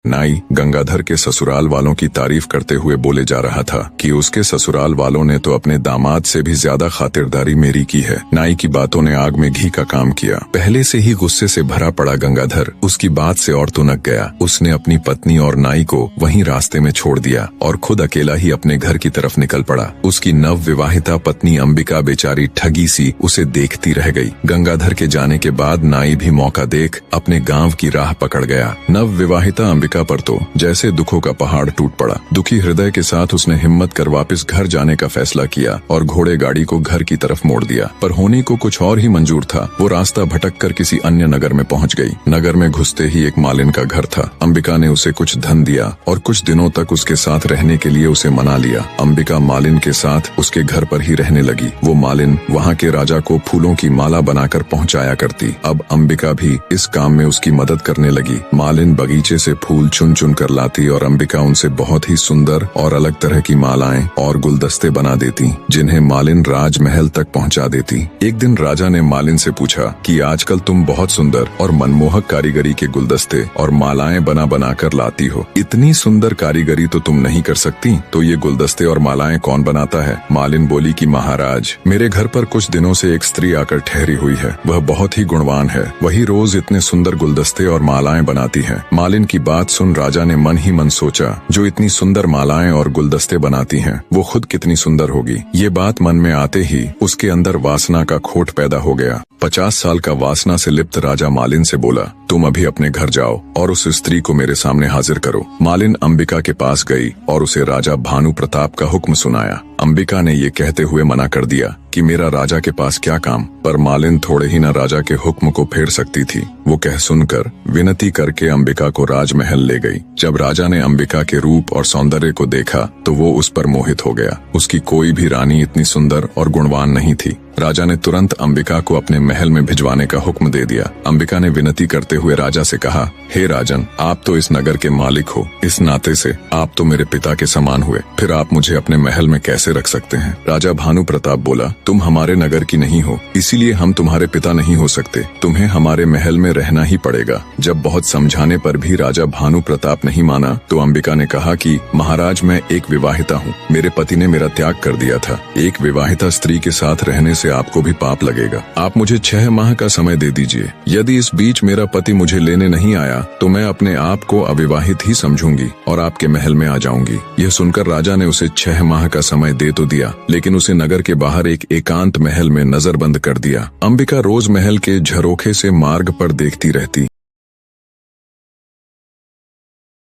नाई गंगाधर के ससुराल वालों की तारीफ करते हुए बोले जा रहा था कि उसके ससुराल वालों ने तो अपने दामाद से भी ज्यादा खातिरदारी मेरी की है। नाई की बातों ने आग में घी का काम किया। पहले से ही गुस्से से भरा पड़ा गंगाधर उसकी बात से और तुनक गया। उसने अपनी पत्नी और नाई को वहीं रास्ते में छोड़ दिया और खुद अकेला ही अपने घर की तरफ निकल पड़ा। उसकी नव विवाहिता पत्नी अंबिका बेचारी ठगी सी उसे देखती रह गई। गंगाधर के जाने के बाद नाई भी मौका देख अपने गाँव की राह पकड़ गया। नव विवाहिता अंबिका पर तो जैसे दुखों का पहाड़ टूट पड़ा। दुखी हृदय के साथ उसने हिम्मत कर वापस घर जाने का फैसला किया और घोड़े गाड़ी को घर की तरफ मोड़ दिया। पर होने को कुछ और ही मंजूर था। वो रास्ता भटक कर किसी अन्य नगर में पहुंच गई। नगर में घुसते ही एक मालिन का घर था। अंबिका ने उसे कुछ धन दिया और कुछ दिनों तक उसके साथ रहने के लिए उसे मना लिया। अंबिका मालिन के साथ उसके घर पर ही रहने लगी। वो मालिन वहाँ के राजा को फूलों की माला बनाकर पहुँचाया करती। अब अंबिका भी इस काम में उसकी मदद करने लगी। मालिन बगीचे से फूल चुन चुन कर लाती और अंबिका उनसे बहुत ही सुंदर और अलग तरह की मालाएं और गुलदस्ते बना देती, जिन्हें मालिन राजमहल तक पहुंचा देती। एक दिन राजा ने मालिन से पूछा कि आजकल तुम बहुत सुंदर और मनमोहक कारीगरी के गुलदस्ते और मालाएं बना बना कर लाती हो। इतनी सुंदर कारीगरी तो तुम नहीं कर सकती, तो ये गुलदस्ते और मालाएं कौन बनाता है? मालिन बोली कि महाराज, मेरे घर पर कुछ दिनों से एक स्त्री आकर ठहरी हुई है। वह बहुत ही गुणवान है। वही रोज इतने सुंदर गुलदस्ते और मालाएं बनाती है। मालिन की बात सुन राजा ने मन ही मन सोचा, जो इतनी सुंदर मालाएं और गुलदस्ते बनाती हैं, वो खुद कितनी सुंदर होगी। ये बात मन में आते ही उसके अंदर वासना का खोट पैदा हो गया। 50 साल का वासना से लिप्त राजा मालिन से बोला, तुम अभी अपने घर जाओ और उस स्त्री को मेरे सामने हाजिर करो। मालिन अंबिका के पास गई और उसे राजा भानु प्रताप का हुक्म सुनाया। अंबिका ने ये कहते हुए मना कर दिया कि मेरा राजा के पास क्या काम, पर मालिन थोड़े ही न राजा के हुक्म को फेर सकती थी। वो कह सुनकर विनती करके अंबिका को राजमहल ले गई। जब राजा ने अंबिका के रूप और सौंदर्य को देखा तो वो उस पर मोहित हो गया। उसकी कोई भी रानी इतनी सुंदर और गुणवान नहीं थी। राजा ने तुरंत अंबिका को अपने महल में भिजवाने का हुक्म दे दिया। अंबिका ने विनती करते हुए राजा से कहा, हे राजन, आप तो इस नगर के मालिक हो। इस नाते से आप तो मेरे पिता के समान हुए, फिर आप मुझे अपने महल में कैसे रख सकते हैं? राजा भानु प्रताप बोला, तुम हमारे नगर की नहीं हो, इसीलिए हम तुम्हारे पिता नहीं हो सकते। तुम्हें हमारे महल में रहना ही पड़ेगा। जब बहुत समझाने पर भी राजा भानु प्रताप नहीं माना तो अंबिका ने कहा कि महाराज, मैं एक विवाहिता हूँ। मेरे पति ने मेरा त्याग कर दिया था। एक विवाहिता स्त्री के साथ रहने से आपको भी पाप लगेगा। आप मुझे 6 माह का समय दे दीजिए। यदि इस बीच मेरा पति मुझे लेने नहीं आया तो मैं अपने आप को अविवाहित ही समझूंगी और आपके महल में आ जाऊंगी। यह सुनकर राजा ने उसे 6 माह का समय दे तो दिया, लेकिन उसे नगर के बाहर एक एकांत महल में नजरबंद कर दिया। अंबिका रोज महल के झरोखे से मार्ग पर देखती रहती।